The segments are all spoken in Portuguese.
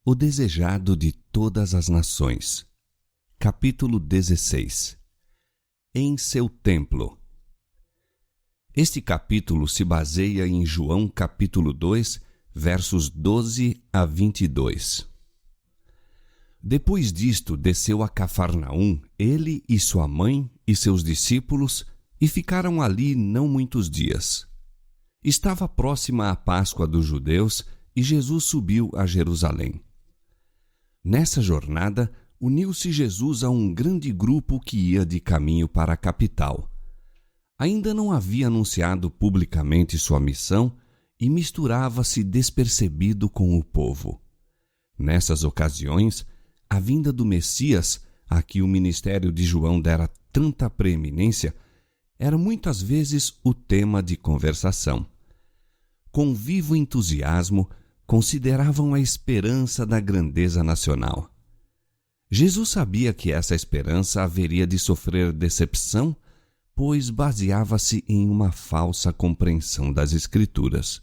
O desejado de todas as nações. Capítulo 16. Em seu templo. Este capítulo se baseia em João capítulo 2, versos 12 a 22. Depois disto, desceu a Cafarnaum, ele e sua mãe e seus discípulos, e ficaram ali não muitos dias. Estava próxima a Páscoa dos judeus, e Jesus subiu a Jerusalém. Nessa jornada, uniu-se Jesus a um grande grupo que ia de caminho para a capital. Ainda não havia anunciado publicamente sua missão e misturava-se despercebido com o povo. Nessas ocasiões, a vinda do Messias, a que o ministério de João dera tanta preeminência, era muitas vezes o tema de conversação. Com vivo entusiasmo, consideravam a esperança da grandeza nacional. Jesus sabia que essa esperança haveria de sofrer decepção, pois baseava-se em uma falsa compreensão das Escrituras.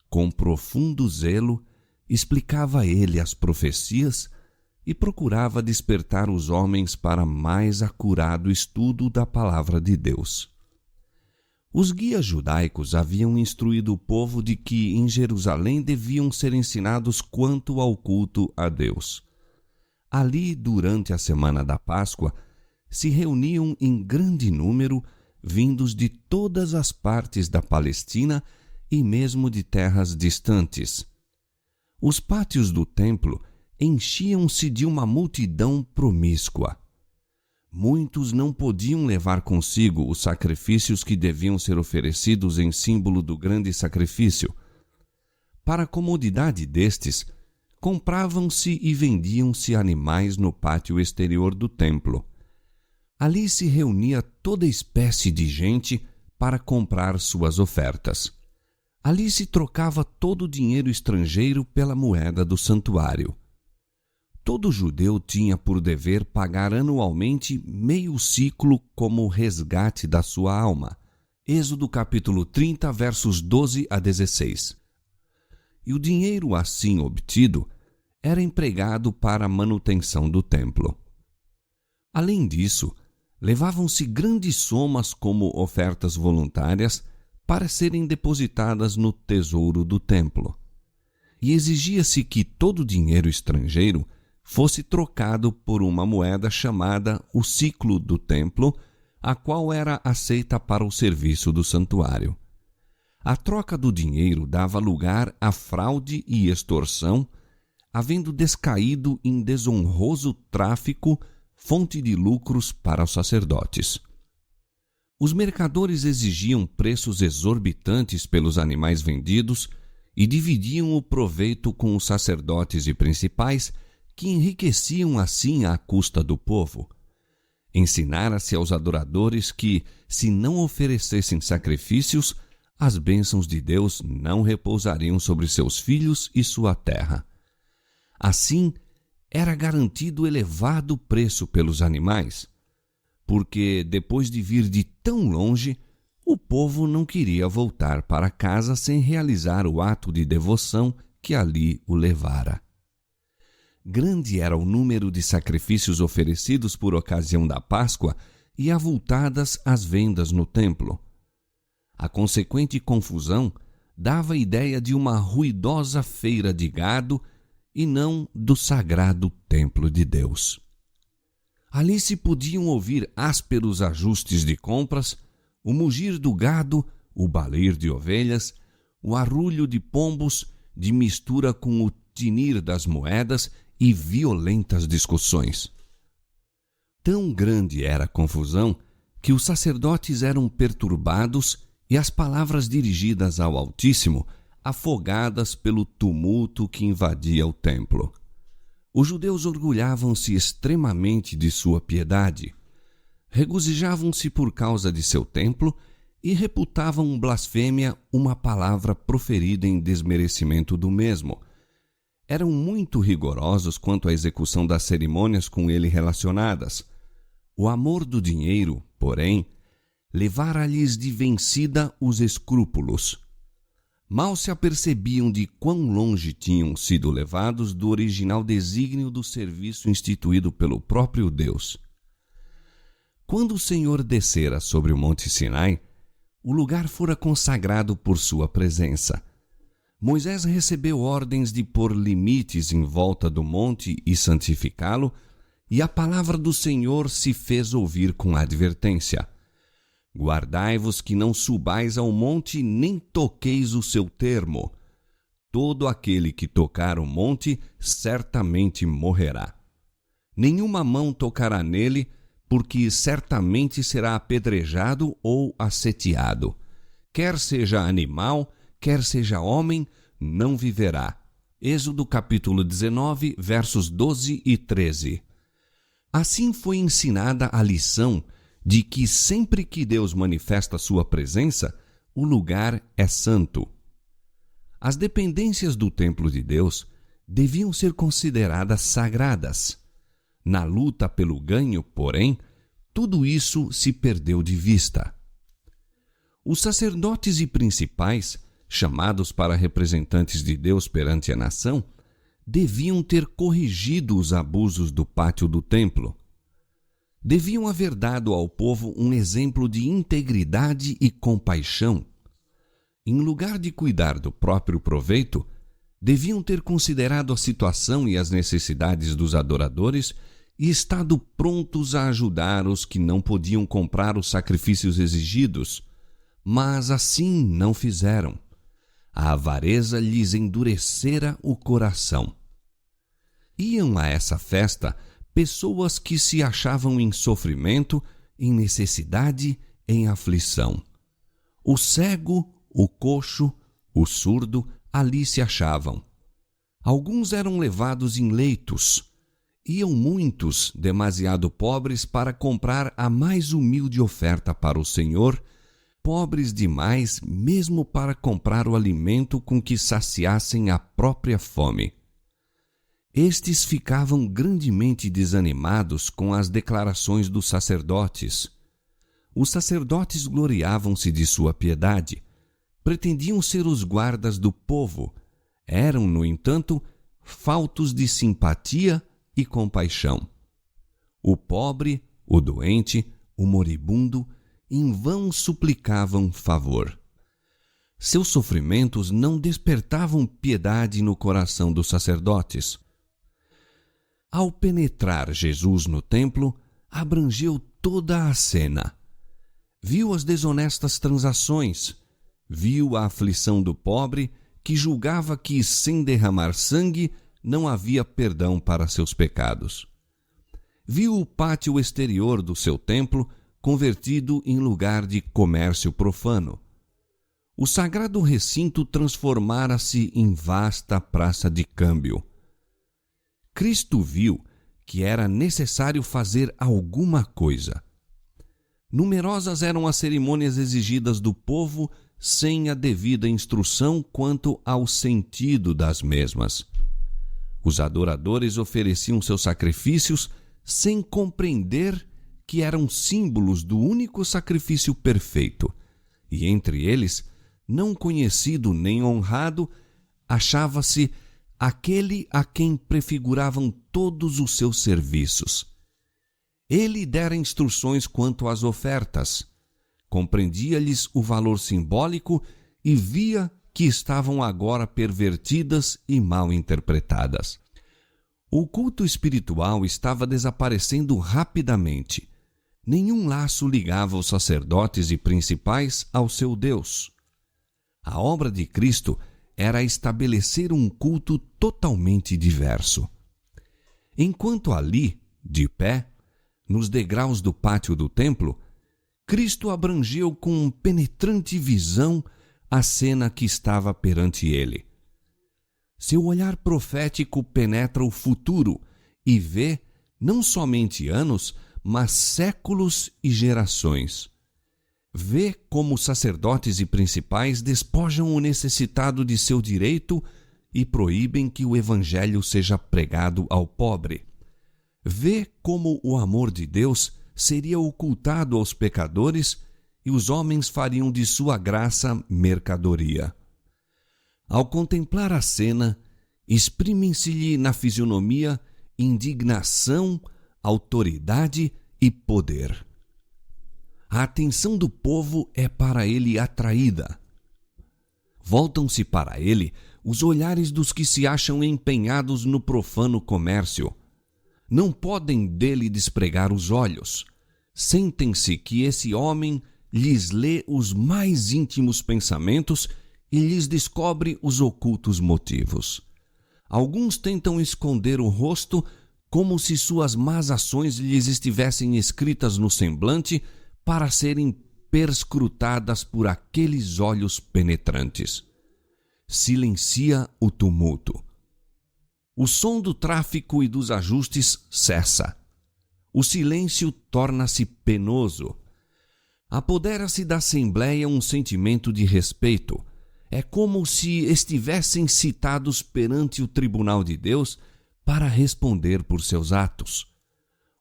Com profundo zelo, explicava ele as profecias e procurava despertar os homens para mais acurado estudo da palavra de Deus. Os guias judaicos haviam instruído o povo de que em Jerusalém deviam ser ensinados quanto ao culto a Deus. Ali, durante a semana da Páscoa, se reuniam em grande número, vindos de todas as partes da Palestina e mesmo de terras distantes. Os pátios do templo enchiam-se de uma multidão promíscua. Muitos não podiam levar consigo os sacrifícios que deviam ser oferecidos em símbolo do grande sacrifício. Para a comodidade destes, compravam-se e vendiam-se animais no pátio exterior do templo. Ali se reunia toda espécie de gente para comprar suas ofertas. Ali se trocava todo o dinheiro estrangeiro pela moeda do santuário. Todo judeu tinha por dever pagar anualmente meio siclo como resgate da sua alma. Êxodo capítulo 30, versos 12 a 16. E o dinheiro assim obtido era empregado para a manutenção do templo. Além disso, levavam-se grandes somas como ofertas voluntárias para serem depositadas no tesouro do templo. E exigia-se que todo o dinheiro estrangeiro fosse trocado por uma moeda chamada o siclo do templo, a qual era aceita para o serviço do santuário. A troca do dinheiro dava lugar a fraude e extorsão, havendo descaído em desonroso tráfico, fonte de lucros para os sacerdotes. Os mercadores exigiam preços exorbitantes pelos animais vendidos e dividiam o proveito com os sacerdotes e principais, que enriqueciam assim à custa do povo. Ensinara-se aos adoradores que, se não oferecessem sacrifícios, as bênçãos de Deus não repousariam sobre seus filhos e sua terra. Assim, era garantido elevado preço pelos animais, porque, depois de vir de tão longe, o povo não queria voltar para casa sem realizar o ato de devoção que ali o levara. Grande era o número de sacrifícios oferecidos por ocasião da Páscoa e avultadas as vendas no templo. A consequente confusão dava a ideia de uma ruidosa feira de gado e não do sagrado templo de Deus. Ali se podiam ouvir ásperos ajustes de compras, o mugir do gado, o balir de ovelhas, o arrulho de pombos, de mistura com o tinir das moedas e violentas discussões. Tão grande era a confusão que os sacerdotes eram perturbados e as palavras dirigidas ao Altíssimo afogadas pelo tumulto que invadia o templo. Os judeus orgulhavam-se extremamente de sua piedade, regozijavam-se por causa de seu templo e reputavam blasfêmia uma palavra proferida em desmerecimento do mesmo. Eram muito rigorosos quanto à execução das cerimônias com ele relacionadas. O amor do dinheiro, porém, levara-lhes de vencida os escrúpulos. mal se apercebiam de quão longe tinham sido levados do original desígnio do serviço instituído pelo próprio Deus. Quando o Senhor descera sobre o Monte Sinai, o lugar fora consagrado por sua presença. Moisés recebeu ordens de pôr limites em volta do monte e santificá-lo, e a palavra do Senhor se fez ouvir com advertência: guardai-vos que não subais ao monte, nem toqueis o seu termo. Todo aquele que tocar o monte certamente morrerá. Nenhuma mão tocará nele, porque certamente será apedrejado ou asseteado. Quer seja animal, quer seja homem, não viverá. Êxodo capítulo 19, versos 12 e 13. Assim foi ensinada a lição de que sempre que Deus manifesta sua presença, o lugar é santo. As dependências do templo de Deus deviam ser consideradas sagradas. Na luta pelo ganho, porém, tudo isso se perdeu de vista. Os sacerdotes e principais, chamados para representantes de Deus perante a nação, deviam ter corrigido os abusos do pátio do templo. Deviam haver dado ao povo um exemplo de integridade e compaixão. Em lugar de cuidar do próprio proveito, deviam ter considerado a situação e as necessidades dos adoradores e estado prontos a ajudar os que não podiam comprar os sacrifícios exigidos, mas assim não fizeram. A avareza lhes endurecera o coração. Iam a essa festa pessoas que se achavam em sofrimento, em necessidade, em aflição. O cego, o coxo, o surdo ali se achavam. Alguns eram levados em leitos. Iam muitos, demasiado pobres para comprar a mais humilde oferta para o Senhor, pobres demais mesmo para comprar o alimento com que saciassem a própria fome. Estes ficavam grandemente desanimados com as declarações dos sacerdotes. Os sacerdotes gloriavam-se de sua piedade, pretendiam ser os guardas do povo, eram, no entanto, faltos de simpatia e compaixão. O pobre, o doente, o moribundo, em vão suplicavam favor. Seus sofrimentos não despertavam piedade no coração dos sacerdotes. Ao penetrar Jesus no templo, abrangeu toda a cena. Viu as desonestas transações, viu a aflição do pobre, que julgava que, sem derramar sangue, não havia perdão para seus pecados. Viu o pátio exterior do seu templo convertido em lugar de comércio profano. O sagrado recinto transformara-se em vasta praça de câmbio. Cristo viu que era necessário fazer alguma coisa. Numerosas eram as cerimônias exigidas do povo sem a devida instrução quanto ao sentido das mesmas. Os adoradores ofereciam seus sacrifícios sem compreender que eram símbolos do único sacrifício perfeito, e entre eles, não conhecido nem honrado, achava-se aquele a quem prefiguravam todos os seus serviços. Ele dera instruções quanto às ofertas, compreendia-lhes o valor simbólico e via que estavam agora pervertidas e mal interpretadas. O culto espiritual estava desaparecendo rapidamente. Nenhum laço ligava os sacerdotes e principais ao seu Deus. A obra de Cristo era estabelecer um culto totalmente diverso. Enquanto ali, de pé, nos degraus do pátio do templo, Cristo abrangeu com penetrante visão a cena que estava perante ele. Seu olhar profético penetra o futuro e vê não somente anos, mas séculos e gerações. Vê como os sacerdotes e principais despojam o necessitado de seu direito e proíbem que o evangelho seja pregado ao pobre. Vê como o amor de Deus seria ocultado aos pecadores e os homens fariam de sua graça mercadoria. Ao contemplar a cena, exprimem-se-lhe na fisionomia indignação, autoridade e poder. A atenção do povo é para ele atraída. Voltam-se para ele os olhares dos que se acham empenhados no profano comércio. Não podem dele despregar os olhos. Sentem-se que esse homem lhes lê os mais íntimos pensamentos e lhes descobre os ocultos motivos. Alguns tentam esconder o rosto como se suas más ações lhes estivessem escritas no semblante para serem perscrutadas por aqueles olhos penetrantes. Silencia o tumulto. O som do tráfico e dos ajustes cessa. O silêncio torna-se penoso. Apodera-se da assembleia um sentimento de respeito. É como se estivessem citados perante o tribunal de Deus para responder por seus atos.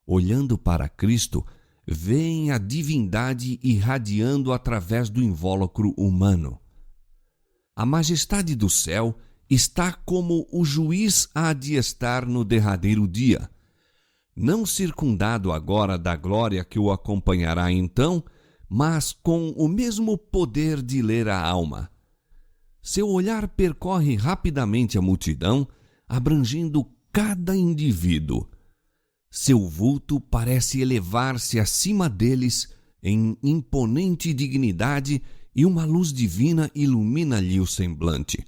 Olhando para Cristo, veem a divindade irradiando através do invólucro humano. A majestade do céu está como o juiz há de estar no derradeiro dia. Não circundado agora da glória que o acompanhará então, mas com o mesmo poder de ler a alma. Seu olhar percorre rapidamente a multidão, abrangindo cada indivíduo. Seu vulto parece elevar-se acima deles em imponente dignidade e uma luz divina ilumina-lhe o semblante.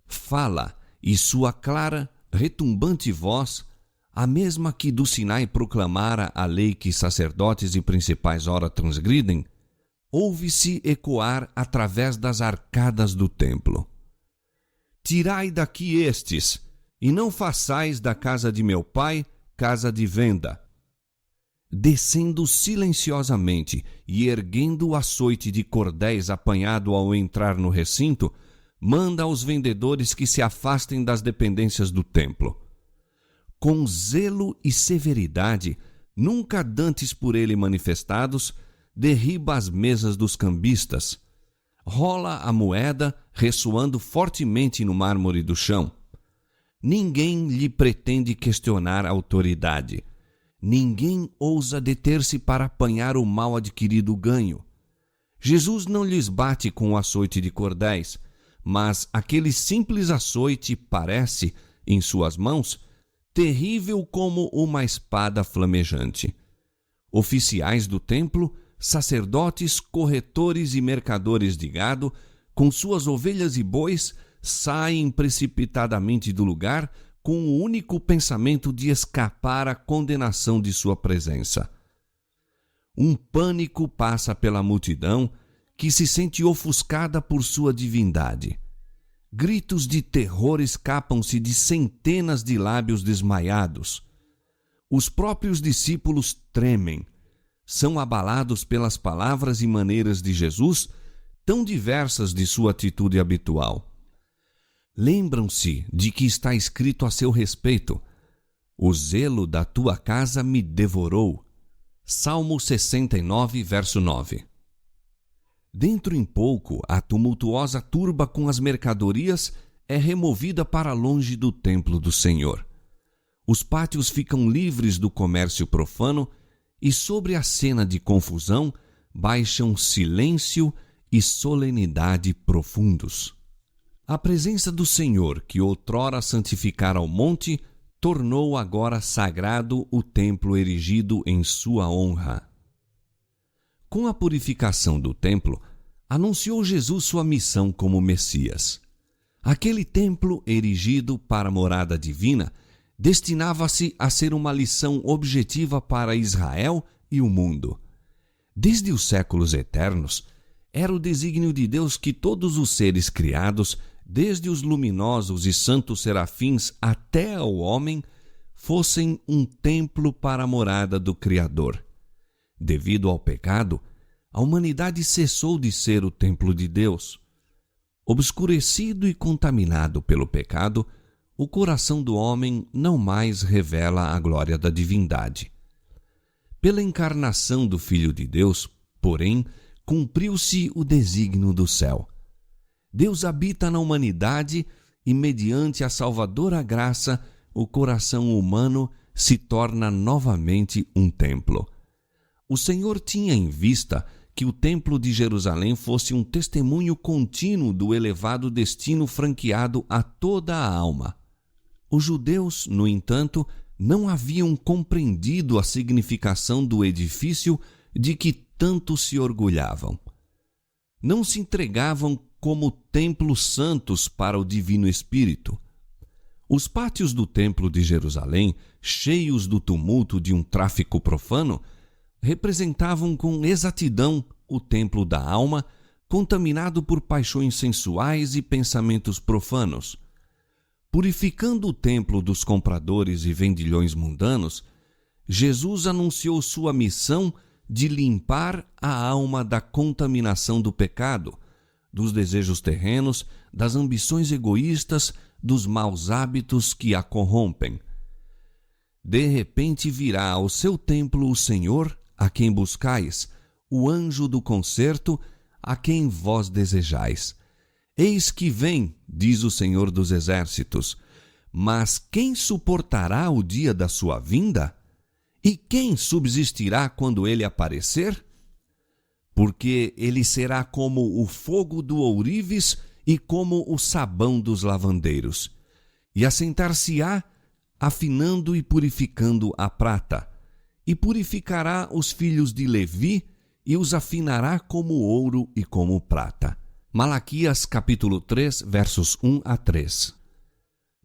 Fala, e sua clara, retumbante voz, a mesma que do Sinai proclamara a lei que sacerdotes e principais ora transgridem, ouve-se ecoar através das arcadas do templo. Tirai daqui estes, e não façais da casa de meu pai casa de venda. Descendo silenciosamente e erguendo o açoite de cordéis apanhado ao entrar no recinto, manda aos vendedores que se afastem das dependências do templo. Com zelo e severidade, nunca dantes por ele manifestados, derriba as mesas dos cambistas. Rola a moeda, ressoando fortemente no mármore do chão. Ninguém lhe pretende questionar a autoridade. Ninguém ousa deter-se para apanhar o mal adquirido ganho. Jesus não lhes bate com o açoite de cordéis, mas aquele simples açoite parece, em suas mãos, terrível como uma espada flamejante. Oficiais do templo, sacerdotes, corretores e mercadores de gado, com suas ovelhas e bois, saem precipitadamente do lugar com o único pensamento de escapar à condenação de sua presença. Um pânico passa pela multidão que se sente ofuscada por sua divindade. Gritos de terror escapam-se de centenas de lábios desmaiados. Os próprios discípulos tremem. São abalados pelas palavras e maneiras de Jesus, tão diversas de sua atitude habitual. Lembram-se de que está escrito a seu respeito: o zelo da tua casa me devorou. Salmo 69, verso 9. Dentro em pouco, a tumultuosa turba com as mercadorias é removida para longe do templo do Senhor. Os pátios ficam livres do comércio profano e sobre a cena de confusão baixam silêncio e solenidade profundos. A presença do Senhor, que outrora santificara o monte, tornou agora sagrado o templo erigido em sua honra. Com a purificação do templo, anunciou Jesus sua missão como Messias. Aquele templo erigido para a morada divina destinava-se a ser uma lição objetiva para Israel e o mundo. Desde os séculos eternos, era o desígnio de Deus que todos os seres criados, desde os luminosos e santos serafins até ao homem, fossem um templo para a morada do Criador. Devido ao pecado, a humanidade cessou de ser o templo de Deus. Obscurecido e contaminado pelo pecado, o coração do homem não mais revela a glória da divindade. Pela encarnação do Filho de Deus, porém, cumpriu-se o desígnio do céu. Deus habita na humanidade e, mediante a salvadora graça, o coração humano se torna novamente um templo. O Senhor tinha em vista que o Templo de Jerusalém fosse um testemunho contínuo do elevado destino franqueado a toda a alma. Os judeus, no entanto, não haviam compreendido a significação do edifício de que tanto se orgulhavam. Não se entregavam como templos santos para o Divino Espírito. Os pátios do Templo de Jerusalém, cheios do tumulto de um tráfico profano, representavam com exatidão o templo da alma, contaminado por paixões sensuais e pensamentos profanos. Purificando o templo dos compradores e vendilhões mundanos, Jesus anunciou sua missão de limpar a alma da contaminação do pecado, dos desejos terrenos, das ambições egoístas, dos maus hábitos que a corrompem. De repente virá ao seu templo o Senhor, a quem buscais, o anjo do concerto, a quem vós desejais. Eis que vem, diz o Senhor dos Exércitos, mas quem suportará o dia da sua vinda? E quem subsistirá quando ele aparecer? Porque ele será como o fogo do ourives e como o sabão dos lavandeiros, e assentar-se-á, afinando e purificando a prata, e purificará os filhos de Levi, e os afinará como ouro e como prata. Malaquias capítulo 3, versos 1 a 3.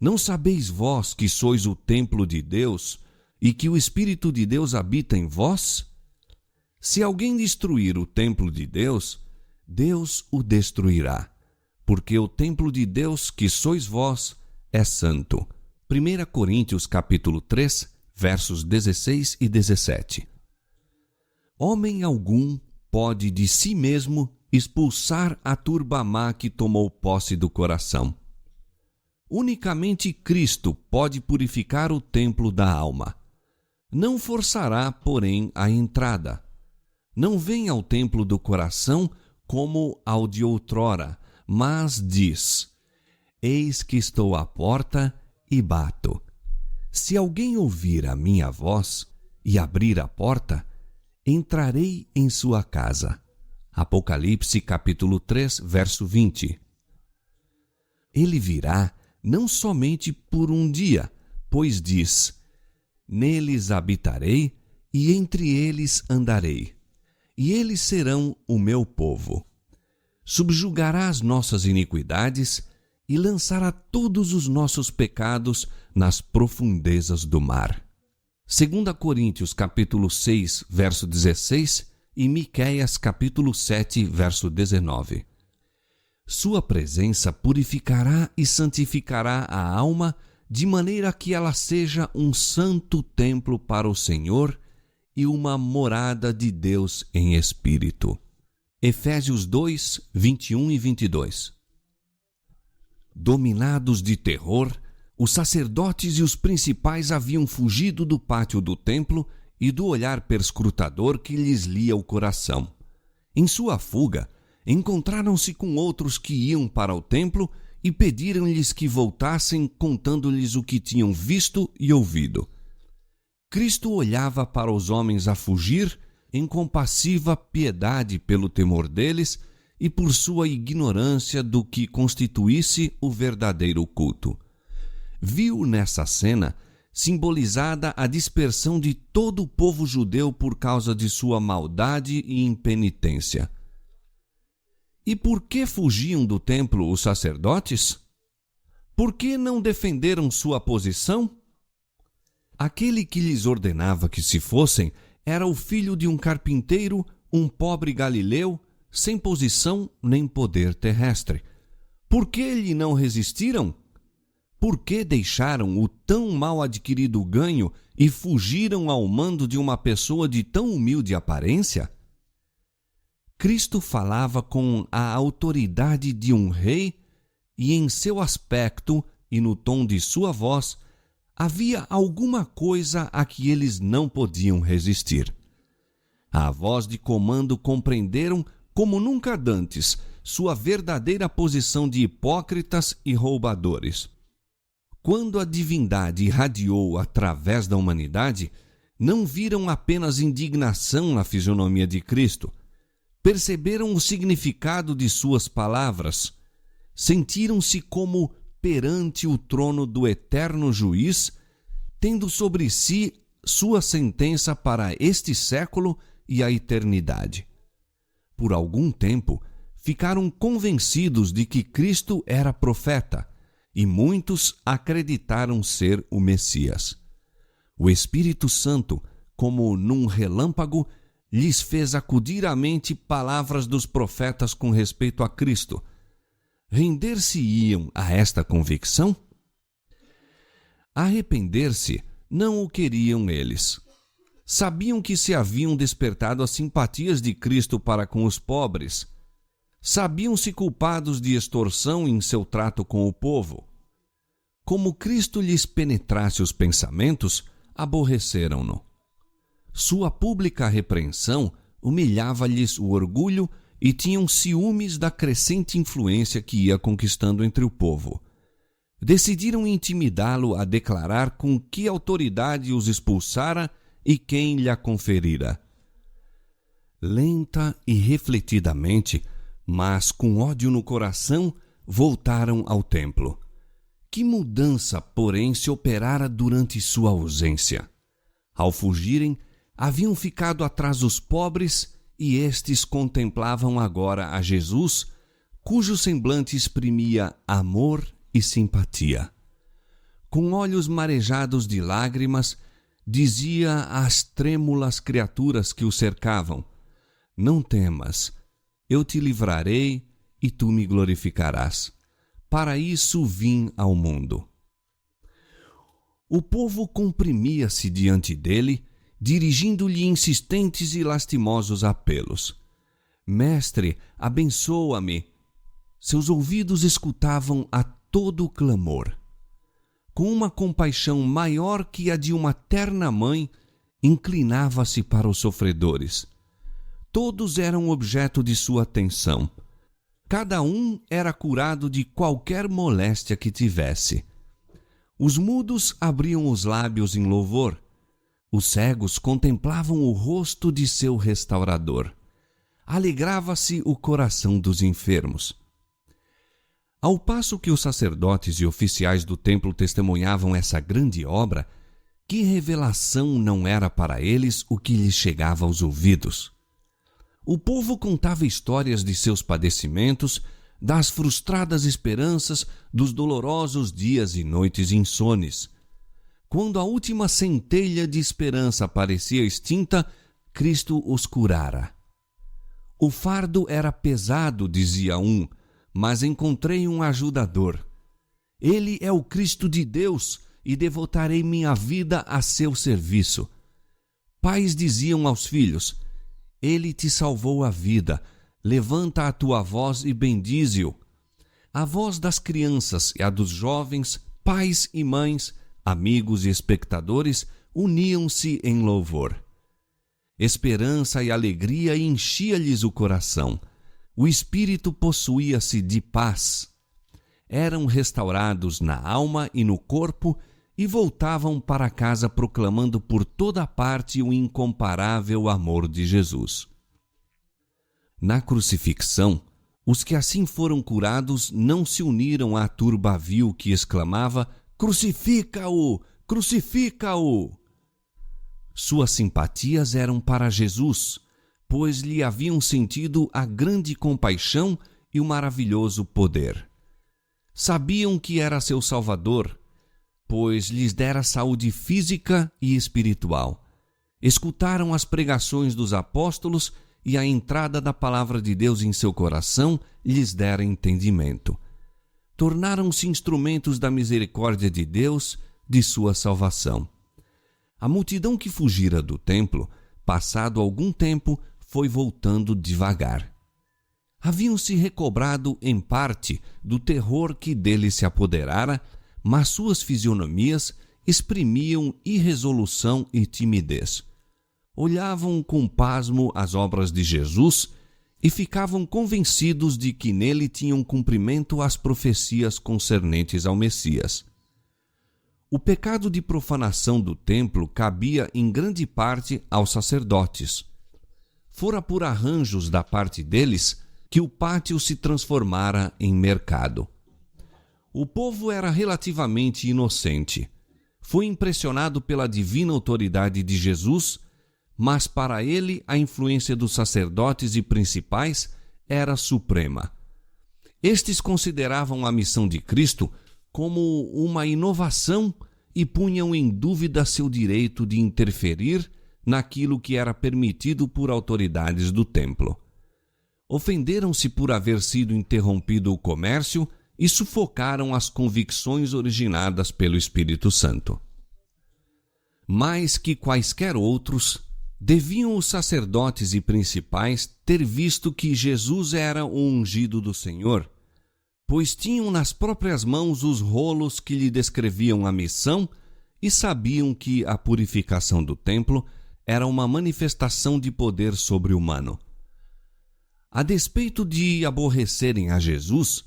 Não sabeis vós que sois o templo de Deus, e que o Espírito de Deus habita em vós? Se alguém destruir o templo de Deus, Deus o destruirá, porque o templo de Deus, que sois vós, é santo. 1 Coríntios capítulo 3, versos 16 e 17. Homem algum pode de si mesmo expulsar a turba má que tomou posse do coração. Unicamente Cristo pode purificar o templo da alma. Não forçará, porém, a entrada. Não vem ao templo do coração como ao de outrora, mas diz: Eis que estou à porta e bato. Se alguém ouvir a minha voz e abrir a porta, entrarei em sua casa. Apocalipse capítulo 3, verso 20. Ele virá não somente por um dia, pois diz: Neles habitarei e entre eles andarei, e eles serão o meu povo. Subjugará as nossas iniquidades e lançará todos os nossos pecados nas profundezas do mar. 2 Coríntios capítulo 6, verso 16 e Miqueias capítulo 7, verso 19. Sua presença purificará e santificará a alma de maneira que ela seja um santo templo para o Senhor e uma morada de Deus em espírito. Efésios 2, 21 e 22. Dominados de terror, os sacerdotes e os principais haviam fugido do pátio do templo e do olhar perscrutador que lhes lia o coração. Em sua fuga, encontraram-se com outros que iam para o templo e pediram-lhes que voltassem, contando-lhes o que tinham visto e ouvido. Cristo olhava para os homens a fugir em compassiva piedade pelo temor deles e por sua ignorância do que constituísse o verdadeiro culto. Viu nessa cena simbolizada a dispersão de todo o povo judeu por causa de sua maldade e impenitência. E por que fugiam do templo os sacerdotes? Por que não defenderam sua posição? Aquele que lhes ordenava que se fossem era o filho de um carpinteiro, um pobre galileu, sem posição nem poder terrestre. Por que lhe não resistiram? Por que deixaram o tão mal adquirido ganho e fugiram ao mando de uma pessoa de tão humilde aparência? Cristo falava com a autoridade de um rei e em seu aspecto e no tom de sua voz havia alguma coisa a que eles não podiam resistir. A voz de comando compreenderam como nunca dantes sua verdadeira posição de hipócritas e roubadores. Quando a divindade irradiou através da humanidade, não viram apenas indignação na fisionomia de Cristo. Perceberam o significado de suas palavras. Sentiram-se como perante o trono do eterno juiz, tendo sobre si sua sentença para este século e a eternidade. Por algum tempo, ficaram convencidos de que Cristo era profeta, e muitos acreditaram ser o Messias. O Espírito Santo, como num relâmpago, lhes fez acudir à mente palavras dos profetas com respeito a Cristo. Render-se-iam a esta convicção? Arrepender-se não o queriam eles. Sabiam que se haviam despertado as simpatias de Cristo para com os pobres. Sabiam-se culpados de extorsão em seu trato com o povo. Como Cristo lhes penetrasse os pensamentos, aborreceram-no. Sua pública repreensão humilhava-lhes o orgulho e tinham ciúmes da crescente influência que ia conquistando entre o povo. Decidiram intimidá-lo a declarar com que autoridade os expulsara e quem lhe a conferira. Lenta e refletidamente, mas com ódio no coração, voltaram ao templo. Que mudança, porém, se operara durante sua ausência? Ao fugirem, haviam ficado atrás os pobres e estes contemplavam agora a Jesus, cujo semblante exprimia amor e simpatia. Com olhos marejados de lágrimas, dizia às trêmulas criaturas que o cercavam: Não temas, eu te livrarei e tu me glorificarás. Para isso vim ao mundo. O povo comprimia-se diante dele, dirigindo-lhe insistentes e lastimosos apelos. Mestre, abençoa-me. Seus ouvidos escutavam a todo o clamor. Com uma compaixão maior que a de uma terna mãe, inclinava-se para os sofredores. Todos eram objeto de sua atenção. Cada um era curado de qualquer moléstia que tivesse. Os mudos abriam os lábios em louvor. Os cegos contemplavam o rosto de seu restaurador. Alegrava-se o coração dos enfermos. Ao passo que os sacerdotes e oficiais do templo testemunhavam essa grande obra, que revelação não era para eles o que lhes chegava aos ouvidos? O povo contava histórias de seus padecimentos, das frustradas esperanças, dos dolorosos dias e noites insones. Quando a última centelha de esperança parecia extinta, Cristo os curara. O fardo era pesado, dizia um, mas encontrei um ajudador. Ele é o Cristo de Deus e devotarei minha vida a seu serviço. Pais diziam aos filhos: Ele te salvou a vida, levanta a tua voz e bendize-o. A voz das crianças e a dos jovens, pais e mães, amigos e espectadores uniam-se em louvor. Esperança e alegria enchia-lhes o coração. O espírito possuía-se de paz. Eram restaurados na alma e no corpo e voltavam para casa proclamando por toda parte o incomparável amor de Jesus. Na crucifixão, os que assim foram curados não se uniram à turba vil que exclamava: Crucifica-o! Crucifica-o! Suas simpatias eram para Jesus, pois lhe haviam sentido a grande compaixão e o maravilhoso poder. Sabiam que era seu Salvador, pois lhes dera saúde física e espiritual. Escutaram as pregações dos apóstolos e a entrada da palavra de Deus em seu coração lhes dera entendimento. Tornaram-se instrumentos da misericórdia de Deus, de sua salvação. A multidão que fugira do templo, passado algum tempo, foi voltando devagar. Haviam se recobrado, em parte, do terror que deles se apoderara, mas suas fisionomias exprimiam irresolução e timidez. Olhavam com pasmo as obras de Jesus e ficavam convencidos de que nele tinham cumprimento as profecias concernentes ao Messias. O pecado de profanação do templo cabia em grande parte aos sacerdotes. Fora por arranjos da parte deles que o pátio se transformara em mercado. O povo era relativamente inocente. Foi impressionado pela divina autoridade de Jesus, mas para ele a influência dos sacerdotes e principais era suprema. Estes consideravam a missão de Cristo como uma inovação e punham em dúvida seu direito de interferir naquilo que era permitido por autoridades do templo. Ofenderam-se por haver sido interrompido o comércio e sufocaram as convicções originadas pelo Espírito Santo. Mais que quaisquer outros, deviam os sacerdotes e principais ter visto que Jesus era o ungido do Senhor, pois tinham nas próprias mãos os rolos que lhe descreviam a missão e sabiam que a purificação do templo era uma manifestação de poder sobre-humano. A despeito de aborrecerem a Jesus,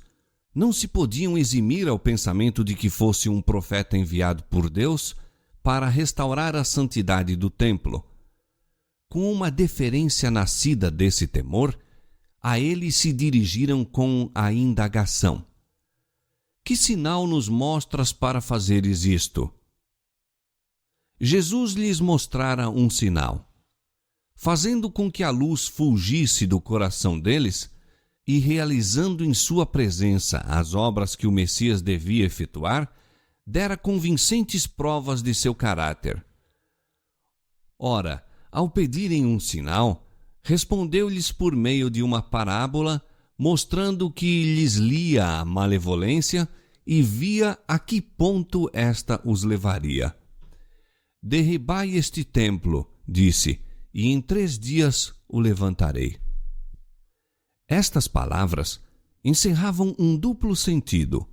não se podiam eximir ao pensamento de que fosse um profeta enviado por Deus para restaurar a santidade do templo. Com uma deferência nascida desse temor, a ele se dirigiram com a indagação: que sinal nos mostras para fazeres isto? Jesus lhes mostrara um sinal. Fazendo com que a luz fulgisse do coração deles e realizando em sua presença as obras que o Messias devia efetuar, dera convincentes provas de seu caráter. Ora, ao pedirem um sinal, respondeu-lhes por meio de uma parábola, mostrando que lhes lia a malevolência e via a que ponto esta os levaria. Derribai este templo, disse, e em 3 dias o levantarei. Estas palavras encerravam um duplo sentido.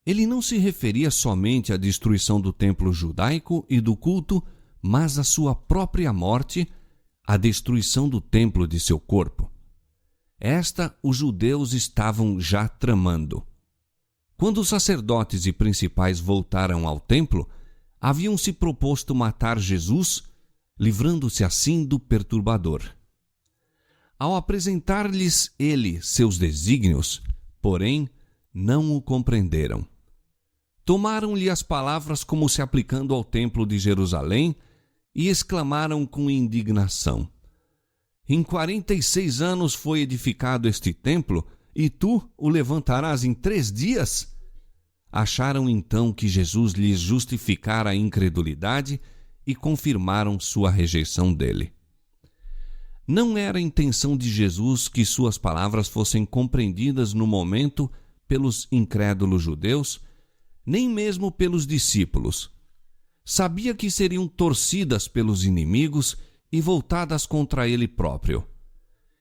Ele não se referia somente à destruição do templo judaico e do culto, mas à sua própria morte, à destruição do templo de seu corpo. Esta os judeus estavam já tramando. Quando os sacerdotes e principais voltaram ao templo, haviam se proposto matar Jesus, livrando-se assim do perturbador. Ao apresentar-lhes ele seus desígnios, porém, não o compreenderam. Tomaram-lhe as palavras como se aplicando ao templo de Jerusalém e exclamaram com indignação: em 46 anos foi edificado este templo, e tu o levantarás em 3 dias? Acharam então que Jesus lhes justificara a incredulidade e confirmaram sua rejeição dele. Não era a intenção de Jesus que suas palavras fossem compreendidas no momento pelos incrédulos judeus, nem mesmo pelos discípulos. Sabia que seriam torcidas pelos inimigos e voltadas contra ele próprio.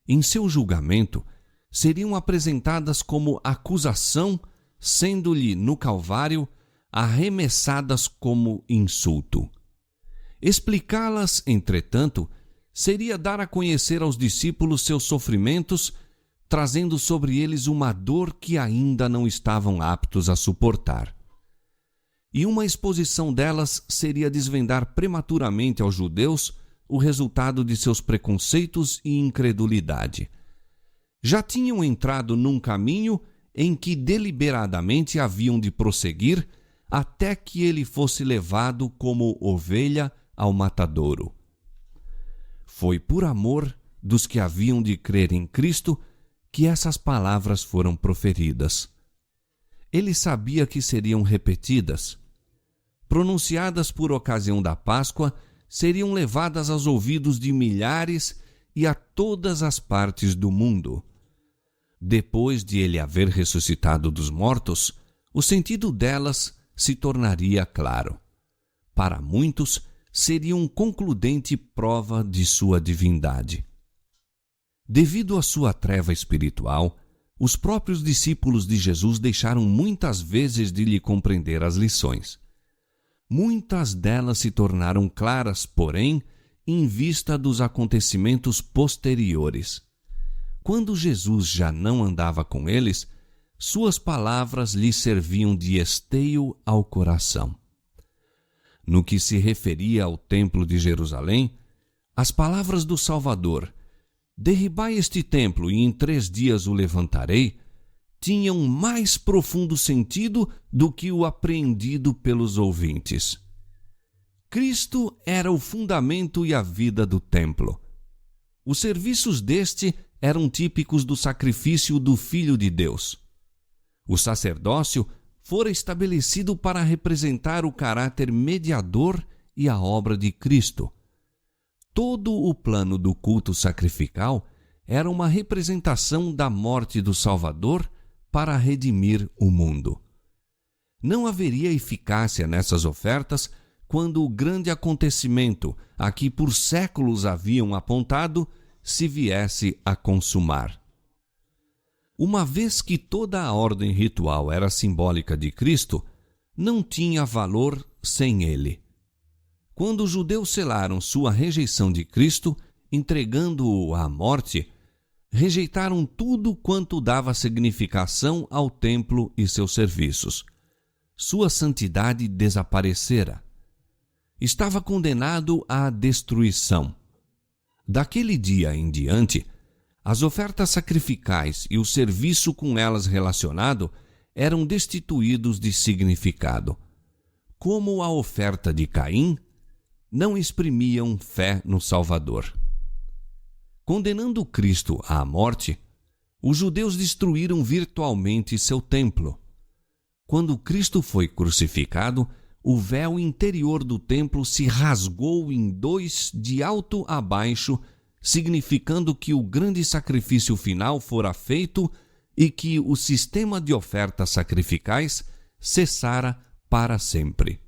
Em seu julgamento, seriam apresentadas como acusação, sendo-lhe no Calvário arremessadas como insulto. Explicá-las, entretanto, seria dar a conhecer aos discípulos seus sofrimentos, trazendo sobre eles uma dor que ainda não estavam aptos a suportar. E uma exposição delas seria desvendar prematuramente aos judeus o resultado de seus preconceitos e incredulidade. Já tinham entrado num caminho em que deliberadamente haviam de prosseguir até que ele fosse levado como ovelha ao matadouro. Foi por amor dos que haviam de crer em Cristo que essas palavras foram proferidas. Ele sabia que seriam repetidas. Pronunciadas por ocasião da Páscoa, seriam levadas aos ouvidos de milhares e a todas as partes do mundo. Depois de ele haver ressuscitado dos mortos, o sentido delas se tornaria claro. Para muitos, seria uma concludente prova de sua divindade. Devido à sua treva espiritual, os próprios discípulos de Jesus deixaram muitas vezes de lhe compreender as lições. Muitas delas se tornaram claras, porém, em vista dos acontecimentos posteriores. quando Jesus já não andava com eles, suas palavras lhe serviam de esteio ao coração. No que se referia ao templo de Jerusalém, as palavras do Salvador, "Derribai este templo e em 3 dias o levantarei", tinham mais profundo sentido do que o apreendido pelos ouvintes. Cristo era o fundamento e a vida do templo. Os serviços deste eram típicos do sacrifício do Filho de Deus. O sacerdócio fora estabelecido para representar o caráter mediador e a obra de Cristo. Todo o plano do culto sacrificial era uma representação da morte do Salvador para redimir o mundo. Não haveria eficácia nessas ofertas quando o grande acontecimento a que por séculos haviam apontado se viesse a consumar. Uma vez que toda a ordem ritual era simbólica de Cristo, não tinha valor sem ele. Quando os judeus selaram sua rejeição de Cristo, entregando-o à morte, rejeitaram tudo quanto dava significação ao templo e seus serviços. Sua santidade desaparecera. Estava condenado à destruição. Daquele dia em diante, as ofertas sacrificais e o serviço com elas relacionado eram destituídos de significado. Como a oferta de Caim, não exprimiam fé no Salvador. Condenando Cristo à morte, os judeus destruíram virtualmente seu templo. Quando Cristo foi crucificado, o véu interior do templo se rasgou em 2 de alto a baixo, significando que o grande sacrifício final fora feito e que o sistema de ofertas sacrificais cessara para sempre.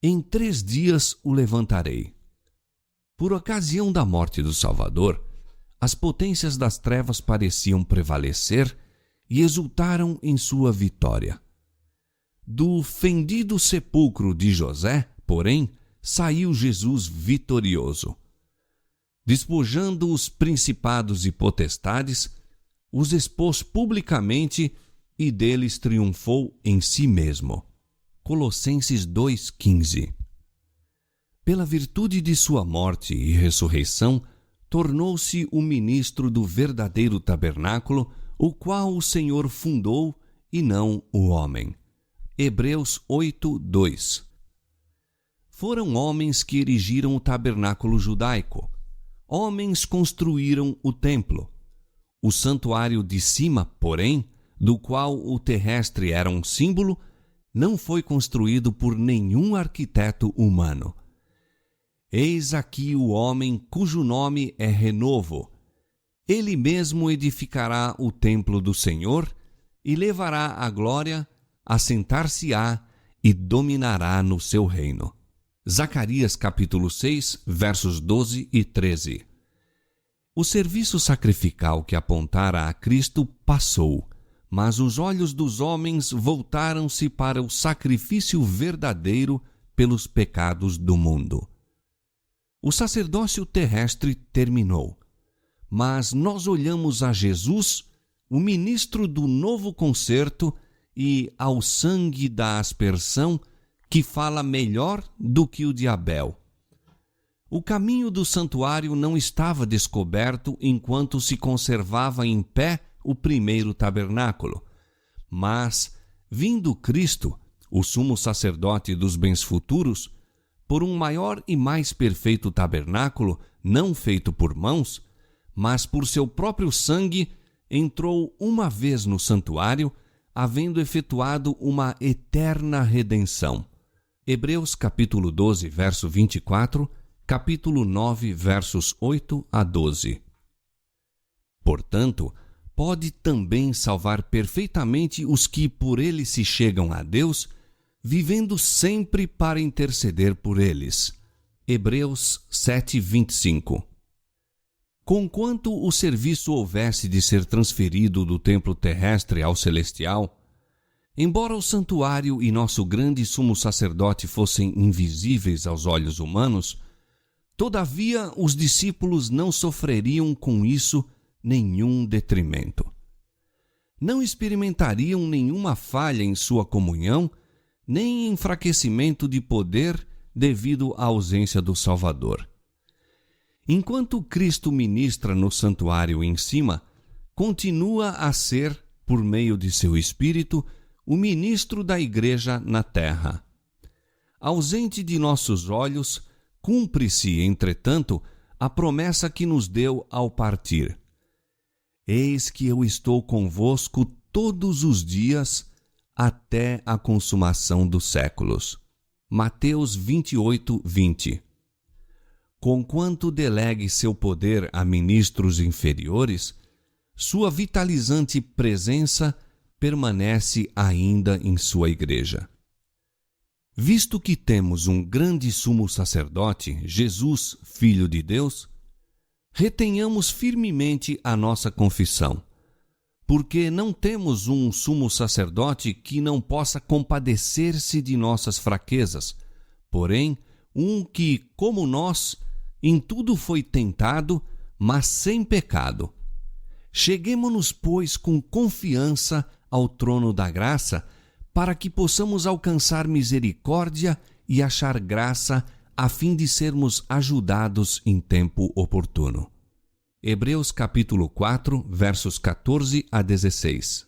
Em 3 dias o levantarei. Por ocasião da morte do Salvador, as potências das trevas pareciam prevalecer e exultaram em sua vitória. Do fendido sepulcro de José, porém, saiu Jesus vitorioso. Despojando os principados e potestades, os expôs publicamente e deles triunfou em si mesmo. Colossenses 2,15. Pela virtude de sua morte e ressurreição, tornou-se o ministro do verdadeiro tabernáculo, o qual o Senhor fundou e não o homem. Hebreus 8:2. Foram homens que erigiram o tabernáculo judaico. Homens construíram o templo. O santuário de cima, porém, do qual o terrestre era um símbolo, não foi construído por nenhum arquiteto humano. Eis aqui o homem cujo nome é Renovo. Ele mesmo edificará o templo do Senhor e levará a glória, assentar-se-á e dominará no seu reino. Zacarias capítulo 6, versos 12 e 13. O serviço sacrificial que apontara a Cristo passou, mas os olhos dos homens voltaram-se para o sacrifício verdadeiro pelos pecados do mundo. O sacerdócio terrestre terminou, mas nós olhamos a Jesus, o ministro do novo concerto, e ao sangue da aspersão, que fala melhor do que o de Abel. O caminho do santuário não estava descoberto enquanto se conservava em pé o primeiro tabernáculo, mas, vindo Cristo, o sumo sacerdote dos bens futuros, por um maior e mais perfeito tabernáculo, não feito por mãos, mas por seu próprio sangue, entrou uma vez no santuário, havendo efetuado uma eterna redenção. Hebreus capítulo 12, verso 24, capítulo 9, versos 8 a 12. Portanto, pode também salvar perfeitamente os que por ele se chegam a Deus, vivendo sempre para interceder por eles. Hebreus 7, 25. Conquanto o serviço houvesse de ser transferido do templo terrestre ao celestial, embora o santuário e nosso grande sumo sacerdote fossem invisíveis aos olhos humanos, todavia os discípulos não sofreriam com isso nenhum detrimento. Não experimentariam nenhuma falha em sua comunhão, nem enfraquecimento de poder devido à ausência do Salvador. Enquanto Cristo ministra no santuário em cima, continua a ser, por meio de seu Espírito, o ministro da Igreja na terra. Ausente de nossos olhos, cumpre-se, entretanto, a promessa que nos deu ao partir. Eis que eu estou convosco todos os dias, até a consumação dos séculos. Mateus 28, 20. Conquanto delegue seu poder a ministros inferiores, sua vitalizante presença permanece ainda em sua igreja. Visto que temos um grande sumo sacerdote, Jesus, Filho de Deus, retenhamos firmemente a nossa confissão, porque não temos um sumo sacerdote que não possa compadecer-se de nossas fraquezas, porém, um que, como nós, em tudo foi tentado, mas sem pecado. Cheguemo-nos, pois, com confiança ao trono da graça, para que possamos alcançar misericórdia e achar graça, a fim de sermos ajudados em tempo oportuno. Hebreus capítulo 4, versos 14 a 16.